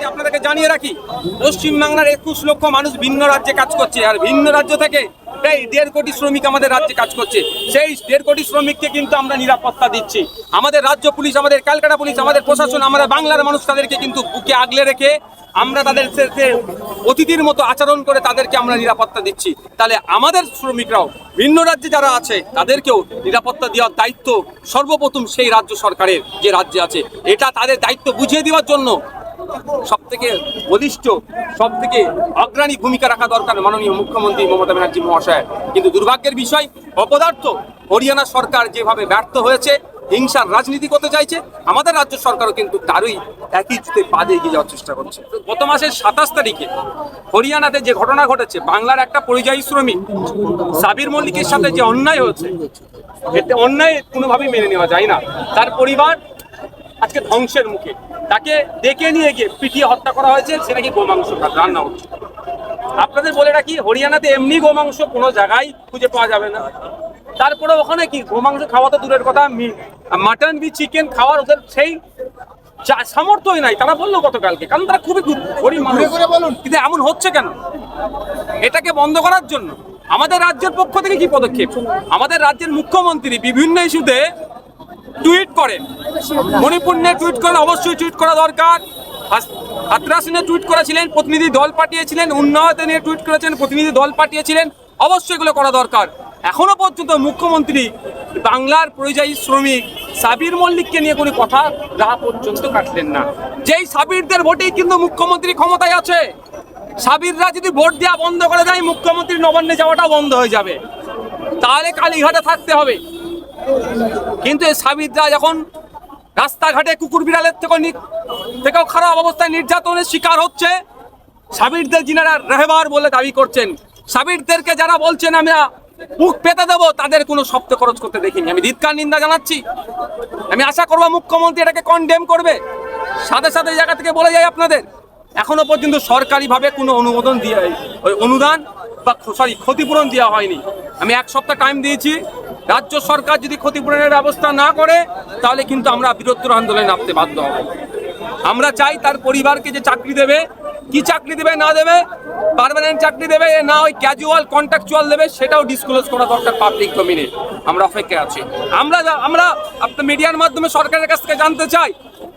আপনাদেরকে জানিয়ে রাখি, পশ্চিমবাংলার 21 লক্ষ মানুষ ভিন্ন রাজ্যে কাজ করছে, আর ভিন্ন রাজ্য থেকে প্রায় 1.5 কোটি শ্রমিক আমাদের রাজ্যে কাজ করছে। সেই 1.5 কোটি শ্রমিককে কিন্তু আমরা নিরাপত্তা দিচ্ছি। আমাদের রাজ্য পুলিশ, আমাদের ক্যালকাটা পুলিশ, আমাদের প্রশাসন, আমরা বাংলার মানুষ তাদেরকে কিন্তু বুকে আগলে রেখে আমরা তাদের অতিথির মতো আচরণ করে তাদেরকে আমরা নিরাপত্তা দিচ্ছি। তাহলে আমাদের শ্রমিকরাও ভিন্ন রাজ্যে যারা আছে তাদেরকেও নিরাপত্তা দেওয়ার দায়িত্ব সর্বপ্রথম সেই রাজ্য সরকারের, যে রাজ্যে আছে। এটা তাদের দায়িত্ব বুঝিয়ে দেওয়ার জন্য সবথেকে বলিষ্ঠ, সবথেকে অগ্রণী ভূমিকা রাখা দরকার মাননীয় মুখ্যমন্ত্রী মমতা ব্যানার্জি মহাশয়। কিন্তু দুর্ভাগ্যের বিষয়, অপদার্থ হরিয়ানা সরকার যেভাবে ব্যর্থ হয়েছে, হিংসার রাজনীতি করতে চাইছে, আমাদের রাজ্য সরকারও কিন্তু তারই একই জুতে পা দিয়ে এগিয়ে যাওয়ার চেষ্টা করছে। গত মাসের 27 তারিখে হরিয়ানাতে যে ঘটনা ঘটেছে, বাংলার একটা পরিযায়ী শ্রমিক সাবির মল্লিকের সাথে যে অন্যায় হয়েছে, এতে অন্যায় কোনোভাবেই মেনে নেওয়া যায় না। তার পরিবার আজকে ধ্বংসের মুখে, তাকে ডেকে নিয়ে গিয়ে পিটিয়ে হত্যা করা হয়েছে, সেটা কি গোমাংস রান্না হচ্ছে। আপনাদের বলে রাখি, হরিয়ানাতে এমনি গোমাংস কোনো জায়গায় খুঁজে পাওয়া যাবে না। তারপরে ওখানে কি গোমাংস খাওয়া তো দূরের কথা, মাটন বি চিকেন খাওয়ার ওদের সেই সামর্থ্যই নাই। তারা বললো গতকালকে, কারণ তারা খুবই গরিব মানুষ। কিন্তু এমন হচ্ছে কেন? এটাকে বন্ধ করার জন্য আমাদের রাজ্যের পক্ষ থেকে কি পদক্ষেপ? আমাদের রাজ্যের মুখ্যমন্ত্রী বিভিন্ন ইস্যুতে টুইট করেন। মণিপুর নিয়ে টুইট করেন, অবশ্যই টুইট করা দরকার। হাতরাস নিয়ে টুইট করেছিলেন, প্রতিনিধি দল পাঠিয়েছিলেন। উন্নয়ন নিয়ে টুইট করেছেন, প্রতিনিধি দল পাঠিয়েছিলেন। অবশ্যই এগুলো করা দরকার। এখনো পর্যন্ত মুখ্যমন্ত্রী বাংলার পরিযায়ী শ্রমিক সাবির মল্লিককে নিয়ে কোনো কথা রাহ পর্যন্ত কাটলেন না। যেই সাবিরদের ভোটেই কিন্তু মুখ্যমন্ত্রী ক্ষমতায় আছে। সাবিররা যদি ভোট দেওয়া বন্ধ করে দেয়, মুখ্যমন্ত্রী নবান্নে যাওয়াটাও বন্ধ হয়ে যাবে। তাহলে কালীঘাটে থাকতে হবে। কিন্তু এই সাবিররা যখন রাস্তাঘাটে কুকুর বিড়ালের থেকেও খারাপ অবস্থায় নির্যাতনের শিকার হচ্ছে, সাবিরদের যিনারা রেহবার বলে দাবি করছেন, সাবিরদেরকে যারা বলছেন আমরা মুখ পেতে দেবো, তাদের কোনো শব্দ খরচ করতে দেখিনি। আমি ধিক্কার নিন্দা জানাচ্ছি। আমি আশা করবো মুখ্যমন্ত্রী এটাকে কনডেম করবে। সাথে সাথে এই জায়গা থেকে বলে যাই আপনাদের, এখনো পর্যন্ত সরকারিভাবে কোনো অনুমোদন দিয়ে অনুদান বা ক্ষতিপূরণ দেওয়া হয়নি। আমি 1 সপ্তাহ টাইম দিয়েছি। রাজ্য সরকার যদি ক্ষতিপূরণের ব্যবস্থা না করে, তাহলে কিন্তু আমরা বৃহত্তর আন্দোলনে নামতে বাধ্য হব। আমরা চাই তার পরিবারকে যে চাকরি দেবে, কি চাকরি দেবে না দেবে, পার্মানেন্ট চাকরি দেবে না ওই ক্যাজুয়াল কন্ট্রাকচুয়াল দেবে, সেটাও ডিসক্লোজ করা দরকার পাবলিক ডোমেইনে। আমরা অপেক্ষায় আছি। আমরা আপনার মিডিয়ার মাধ্যমে সরকারের কাছ থেকে জানতে চাই,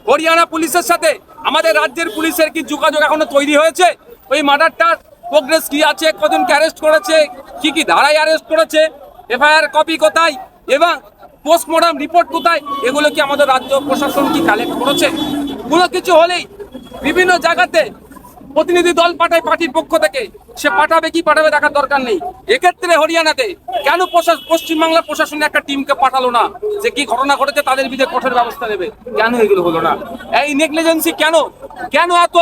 হরিয়ানা পুলিশের সাথে আমাদের রাজ্যের পুলিশের কি যোগাযোগ এখনো তৈরি হয়েছে? ওই মার্ডারটার প্রোগ্রেস কি আছে? কজনকে অ্যারেস্ট করেছে? কি ধারায় অ্যারেস্ট করেছে? এফআইআর কপি কোথায় এবং পোস্টমর্টম রিপোর্ট কোথায়? এগুলো কি আমাদের রাজ্য প্রশাসন কি কালেক্ট করেছে? কোনো কিছু হলেই বিভিন্ন জায়গাতে প্রতিনিধি দল পাঠায় পার্টির পক্ষ থেকে, সে পাঠাবে কি পাঠাবে দেখার দরকার নেই। এক্ষেত্রে হরিয়ানাতে কেন পশ্চিমবাংলা প্রশাসনের একটা টিমকে পাঠালো না, যে কি ঘটনা ঘটেছে তাদের বিরুদ্ধে কঠোর ব্যবস্থা নেবে? কেন এগুলো হলো না? এই নেগলিজেন্সি কেন? কেন এত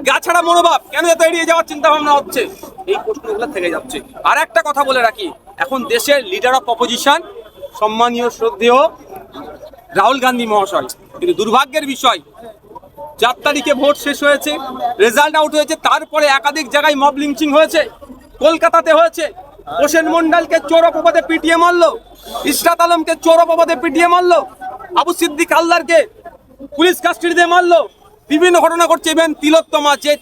গাছাড়া মনোভাব? কেন এত এড়িয়ে যাওয়ার চিন্তা ভাবনা হচ্ছে? এই প্রশ্নগুলো থেকে যাচ্ছে। আর একটা কথা বলে রাখি, এখন দেশের লিডার অফ অপোজিশন সম্মানীয় শ্রদ্ধেয় রাহুল গান্ধী মহাশয়, কিন্তু দুর্ভাগ্যের বিষয় 4 তারিখে ভোট শেষ হয়েছে, রেজাল্ট আউট হয়েছে, তারপরে একাধিক জায়গায় মব লিঞ্চিং হয়েছে। কলকাতাতে হয়েছে, হোসেন মন্ডলকে চোর অপবাদে পিটিয়ে মারলো, ইশরাত আলমকে চোর অপবাদে পিটিয়ে মারলো, আবু সিদ্দিক হালদারকে পুলিশ কাস্টডিতে মারলো। বিভিন্ন ঘটনা ঘটছে। ইভেন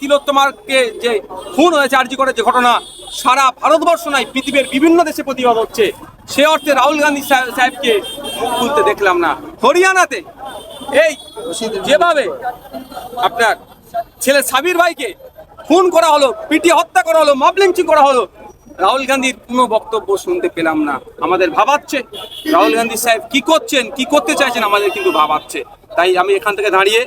তিলোত্তমাকে যে খুন হয়েছে আরজি করে, যে ঘটনা সারা ভারতবর্ষ নয় পৃথিবীর বিভিন্ন দেশে প্রতিবাদ হচ্ছে। সে অর্থে রাহুল গান্ধী সাহেবকে মুখ খুলতে দেখলাম না। হরিয়ানাতে এই যেভাবে আপনার ছেলে সাবির ভাইকে খুন করা হলো, পিটিয়ে হত্যা করা হলো, মব লিঞ্চিং করা হলো, রাহুল গান্ধীর কোনো বক্তব্য শুনতে পেলাম না। আমাদের ভাবাচ্ছে রাহুল গান্ধী সাহেব কি করছেন, কি করতে চাইছেন, আমাদের কিন্তু ভাবাচ্ছে। তাই আমি এখান থেকে দাঁড়িয়ে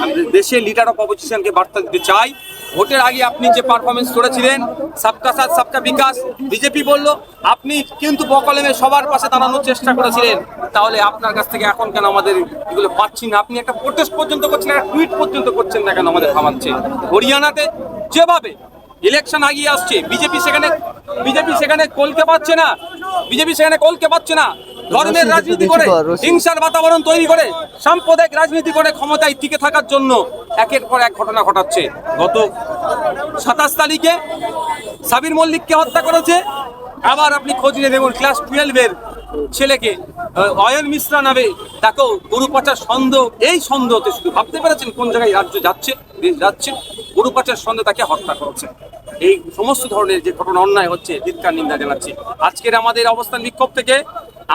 আমাদের দেশের লিডার অফ অপোজিশনকে বার্তা দিতে চাই, ভোটের আগে আপনি যে পারফরমেন্স করেছিলেন, সবকা সাথ সবকা বিকাশ বিজেপি বললো, আপনি কিন্তু বকলমে সবার পাশে দাঁড়ানোর চেষ্টা করেছিলেন। তাহলে আপনার কাছ থেকে এখন কেন আমাদের এগুলো পাচ্ছি না? আপনি একটা প্রোটেস্ট পর্যন্ত করছেন, একটা টুইট পর্যন্ত করছেন না কেন? আমাদের ভাবাচ্ছে হরিয়ানাতে যেভাবে ইলেকশন আগিয়ে আসছে, বিজেপি সেখানে কলকে পাচ্ছে না। বিজেপি সেখানে কলকে পাচ্ছে না। ধর্মের রাজনীতি করে, হিংসার বাতাবরণ তৈরি করে, সাম্প্রদায়িক রাজনীতি করে ক্ষমতায় টিকে থাকার জন্য একের পর এক ঘটনা ঘটাচ্ছে। গত 27 তারিখে সাবির মল্লিককে হত্যা করেছে। আবার আপনি খোঁজ নিয়ে দেখুন, ক্লাস 12-এর ছেলেকে অয়ন মিশ্রা নামে তাকেও গরু পাচার সন্দেহ, এই সন্দেহতে শুধু ভাবতে পেরেছেন কোন জায়গায় রাজ্য যাচ্ছে, দেশ যাচ্ছে, গরু পাচার সন্দেহ তাকে হত্যা করেছে। এই সমস্ত ধরনের যে ঘটনা অন্যায় হচ্ছে ধিক্কার নিন্দা জানাচ্ছি। আজকের আমাদের অবস্থান বিক্ষোভ থেকে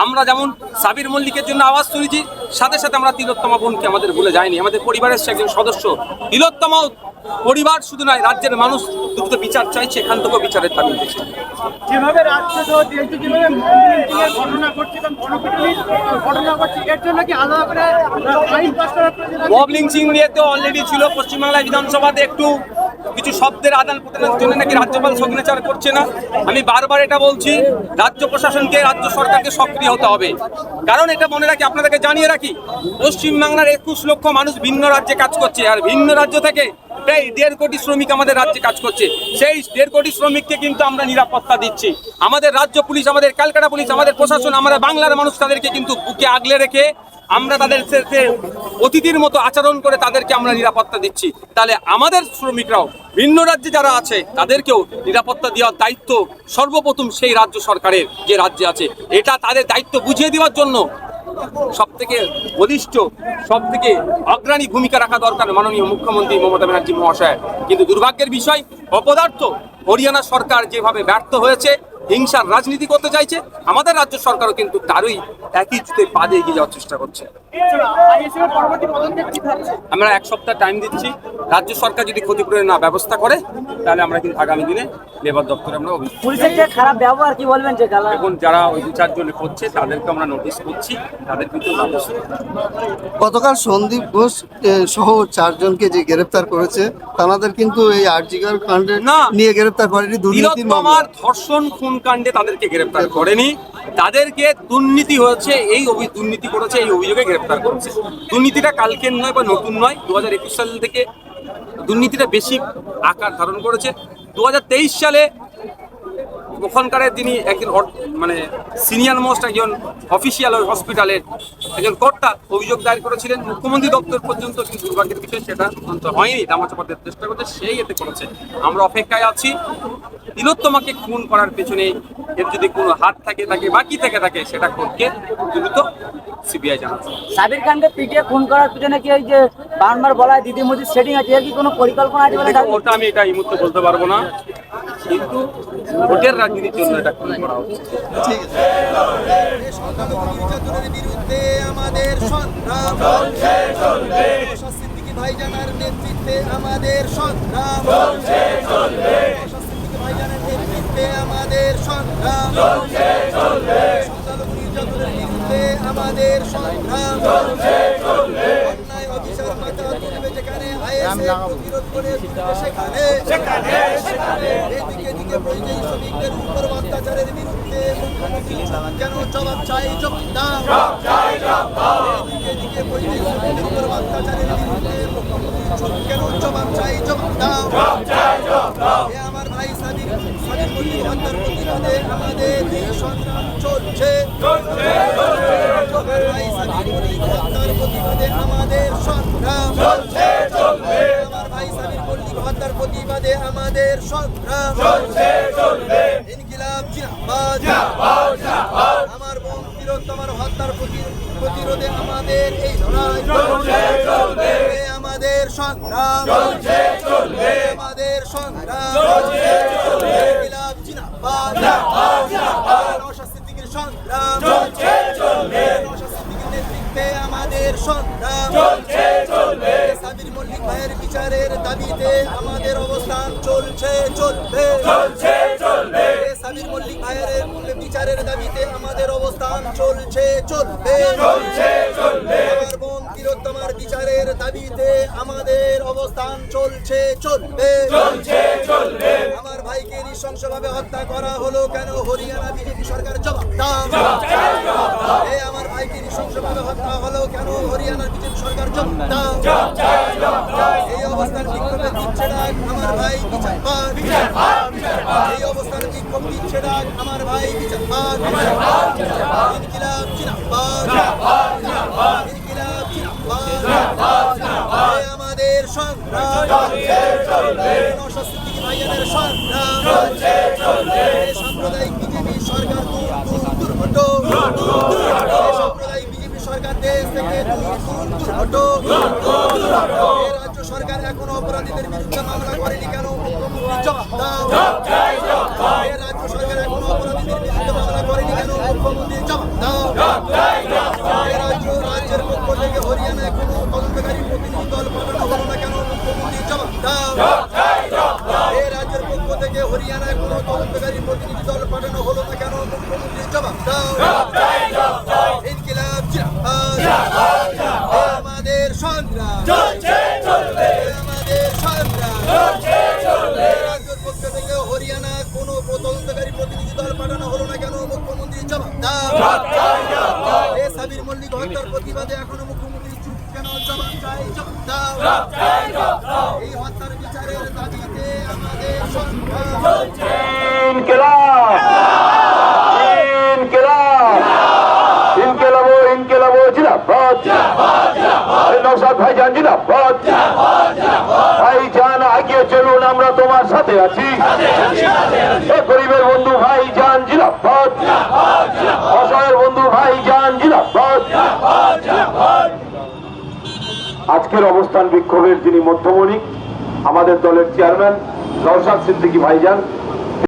আমরা যেমন সাবির মল্লিকের জন্য আওয়াজ তুলেছি, সাথে সাথে আমরা তিলোত্তমা বোনকে আমাদের ভুলে যায়নি। আমাদের পরিবারের সে একজন সদস্য। তিলোত্তমা পরিবার শুধু নয়, রাজ্যের মানুষ দ্রুত বিচার চাইছে, এখান থেকেও বিচারের দাবি উঠেছে। যেভাবে রাজ্য সহ দেশে যেভাবে মব ঘটনা ঘটছে এবং গণপিটুনির ঘটনা ঘটছে, এর জন্য কি আলাদা করে আইন পাস করার প্রয়োজন? মব লিঞ্চিং নিয়ে তো অলরেডি ছিল পশ্চিমবাংলায় বিধানসভাতে, একটু কিছু শব্দের আদান প্রদানের জন্য নাকি রাজ্যপাল সিগনেচার করছে না। আমি বারবার এটা বলছি, রাজ্য প্রশাসনকে, রাজ্য সরকারকে সক্রিয় হতে হবে। কারণ এটা মনে রাখি, আপনাদেরকে জানিয়ে রাখি, পশ্চিমবাংলার 21 লক্ষ মানুষ ভিন্ন রাজ্যে কাজ করছে, আর ভিন্ন রাজ্য থেকে প্রায় 1.5 কোটি শ্রমিক আমাদের রাজ্যে কাজ করছে। সেই 1.5 কোটি শ্রমিককে কিন্তু আমরা নিরাপত্তা দিচ্ছি। আমাদের রাজ্য পুলিশ, আমাদের ক্যালকাটা পুলিশ, আমাদের প্রশাসন, আমরা বাংলার মানুষ তাদেরকে কিন্তু বুকে আগলে রেখে আমরা তাদের সাথে অতিথির মতো আচরণ করে তাদেরকে আমরা নিরাপত্তা দিচ্ছি। তাহলে আমাদের শ্রমিকরাও ভিন্ন রাজ্যে যারা আছে তাদেরকেও নিরাপত্তা দেওয়ার দায়িত্ব সর্বপ্রথম সেই রাজ্য সরকারের, যে রাজ্যে আছে। এটা তাদের দায়িত্ব বুঝিয়ে দেওয়ার জন্য সবথেকে বলিষ্ঠ, সবথেকে অগ্রণী ভূমিকা রাখা দরকার মাননীয় মুখ্যমন্ত্রী মমতা ব্যানার্জি মহাশয়। কিন্তু দুর্ভাগ্যের বিষয়, অপদার্থ হরিয়ানা সরকার যেভাবে ব্যর্থ হয়েছে, হিংসার রাজনীতি করতে চাইছে, আমাদের রাজ্য সরকারও কিন্তু তারই একই জুতে পা দিয়ে এগিয়ে যাওয়ার চেষ্টা করছে। আমরা 1 সপ্তাহ টাইম দিচ্ছি। রাজ্য সরকার যদি ক্ষতিপূরণের না ব্যবস্থা করে, তাহলে আমরা কিন্তু আগামী দিনে লেবার দপ্তরে আমরা পুলিশের যে খারাপ ব্যবহার কি বলবেন? যে এখন যারা ওই 2-4 জন করছে তাদেরকে আমরা নোটিশ করছি, তাদের কিন্তু গতকাল সন্দীপ ঘোষ সহ 4 জনকে যে গ্রেফতার করেছে, তাদের কিন্তু এই আরজিকর কাণ্ডে নিয়ে গ্রেফতার করেনি, দুর্নীতির মামলা, ধর্ষণ খুন কাণ্ডে তাদেরকে গ্রেফতার করেনি। তাদেরকে দুর্নীতি হয়েছে, এই দুর্নীতি করেছে এই অভিযোগে গ্রেফতার করেছে। দুর্নীতিটা কালকের নয় বা নতুন নয়, 2021 সাল থেকে দুর্নীতিটা বেশি আকার ধারণ করেছে। 2023 সালে ওখানকার তিনি একজন মানে সিনিয়র মোস্ট একজন অফিসিয়াল ওই হসপিটালের একজন কর্তা অভিযোগ দায়ের করেছিলেন মুখ্যমন্ত্রী দপ্তর পর্যন্ত, কিন্তু দুর্ভাগ্যের বিষয় সেটা অন্ত হয়নি, ধামাচাপা দেওয়ার চেষ্টা করছে, সেই এতে করেছে। আমরা অপেক্ষায় আছি তিলোত্তমাকে খুন করার পেছনে এর যদি কোনো হাত থাকে বাকি থাকে সেটা কোর্টকে দ্রুত সিবিআই জানাচ্ছে। সাবির খানকে পিটিয়ে খুন করার পিছনে কি ওই যে বারবার বলা হয় দিদি মোদির সেটিং আছে, এর কি কোনো পরিকল্পনা আছে বলে দাবি? ওটা আমি এটা এই মুহূর্তে বলতে পারবো না, কিন্তু ভোটের রাজনীতির জন্য এটা খুন করা হচ্ছে। ঠিক আছে। বিরুদ্ধে আমাদের সংগ্রাম চলছে চলবে, সিদ্দিকী ভাইজানের নেতৃত্বে আমাদের সংগ্রাম চলছে চলবে, সিদ্দিকী ভাইজানের নেতৃত্বে আমাদের সংগ্রাম চলছে চলবে, সংখ্যালঘু নির্যাতনের বিরুদ্ধে আমাদের সংগ্রাম চলছে চলবে, অন্যায় অবিচার মাথা তুলবে যেখানে আইএসএ প্রতিরোধ করে সেখানে সেখানে সেখানে এদিকে দিকে পরিযায়ী শ্রমিকদের উপর অত্যাচারের বিরুদ্ধে মুখ্যমন্ত্রী কেন জবাব চাই, জবাব দাও, এদিকে দিকে পরিযায়ী শ্রমিকদের উপর অত্যাচারের বিরুদ্ধে মুখ্যমন্ত্রী কেন জবাব চাই, জবাব দাও, এ আমার ভাই সাবির মল্লিক হত্যার প্রতিবাদে আমাদের এই সংগ্রাম চলছে চলছে চলবে, ভাই সাবির মল্লিক হত্যার প্রতিবাদে আমাদের সংগ্রাম চলছে চলবে, আমার ভাই সাবির মল্লিক হত্যার প্রতিবাদে আমাদের সংগ্রাম চলছে চলবে, ইনকিলাব জিন্দাবাদ জিন্দাবাদ জিন্দাবাদ, আমার বোন তিলোত্তমার হত্যার প্রতিরোধে আমাদের এই লড়াই চলছে চলবে, আমাদের সংগ্রাম চলছে চলবে, আমাদের সংগ্রাম চলছে চলবে, ইনকিলাব জিন্দাবাদ জিন্দাবাদ জিন্দাবাদ, নওশাদ সিদ্দিকীর সংগ্রাম চলছে চলবে, নওশাদ সিদ্দিকীর নেতৃত্বে আমাদের সংগ্রাম চলছে চলবে, সাবির মল্লিক ভাইয়ের বিচারের দাবিতে আমাদের অবস্থান চলছে চলবে চলছে চলবে, সাবির মল্লিক ভাইয়ের বিচারের দাবিতে আমাদের অবস্থান চলছে চলবে চলছে চলবে, আমার বোন তিলোত্তমার বিচারের দাবিতে আমাদের অবস্থান চলছে চলবে চলছে চলবে, আমার ভাইকে নৃশংসভাবে হত্যা করা হলো কেন, হরিয়ানা বিজেপি সরকার জবাব দাও, এই আমার ভাইকে নৃশংসভাবে হত্যা হলো কেন, হরিয়ানার বিজেপি সরকার জবাব দাও, এই অবস্থান বিক্ষোভে দিচ্ছে ডাক আমার ভাই বিচার পাক, এই অবস্থান বিক্ষোভ দিচ্ছে ডাক আমার ভাই বিচার পাক, ইনকিলাব জিন্দাবাদ ইনকিলাব জিন্দাবাদ, এই আমাদের সংগ্রাম চলছে চলবে, নওশাদ সিদ্দিকী ভাইজানের সংগ্রাম চলছে চলবে, সাম্প্রদায়িক বিজেপি সরকার দূর দূর দূর হটো অপরাধীদের বিরুদ্ধে মামলা করেনি কেন? মুখ্যমন্ত্রী জবাব দাও। এ রাজ্য সরকার এখনো অপরাধীদের বিরুদ্ধে মামলা করেনি কেন? মুখ্যমন্ত্রী জবাব দাও। এ রাজ্যের পক্ষ থেকে হরিয়ানায় কোনো তদন্তকারী প্রতিনিধি দল পাঠানো হলো না কেন? মুখ্যমন্ত্রী জবাব দাও। এ রাজ্যের পক্ষ থেকে হরিয়ানায় কোনো তদন্তকারী প্রতিনিধি দল পাঠানো হলো না কেন? মুখ্যমন্ত্রী জবাব দাও। ইনকিলাব জিন্দাবাদ। এ আমাদের সংগ্রাম চলছে চলবে, আমাদের সংগ্রাম চলছে চলবে। রাজ্যের পক্ষ থেকে হরিয়ানা কোনো তদন্তকারী প্রতিনিধি দল পাঠানো হলো না কেন? মুখ্যমন্ত্রী জবাব দাও। এ সাবির মল্লিক হত্যার প্রতিবাদে এখনো মুখ্যমন্ত্রী চুপ কেন? জবাব চাই, জবাব দাও। এই হত্যার বিচারের দাবিতে আমাদের সংগ্রাম চলছে। ইনকিলাব ইনকিলাব ইনকিলাব ইনকিলাব জিন্দাবাদ। নওশাদ ভাইজান জিন্দাবাদ। ভাইজান আগিয়ে চলুন, আমরা তোমার সাথে আছি। এ গরিবের বন্ধু ভাইজান জিন্দাবাদ। অসহায়ের বন্ধু ভাইজান জিন্দাবাদ। আজকের অবস্থান বিক্ষোভের যিনি মধ্যমণি, আমাদের দলের চেয়ারম্যান নওশাদ সিদ্দিকী ভাইজান,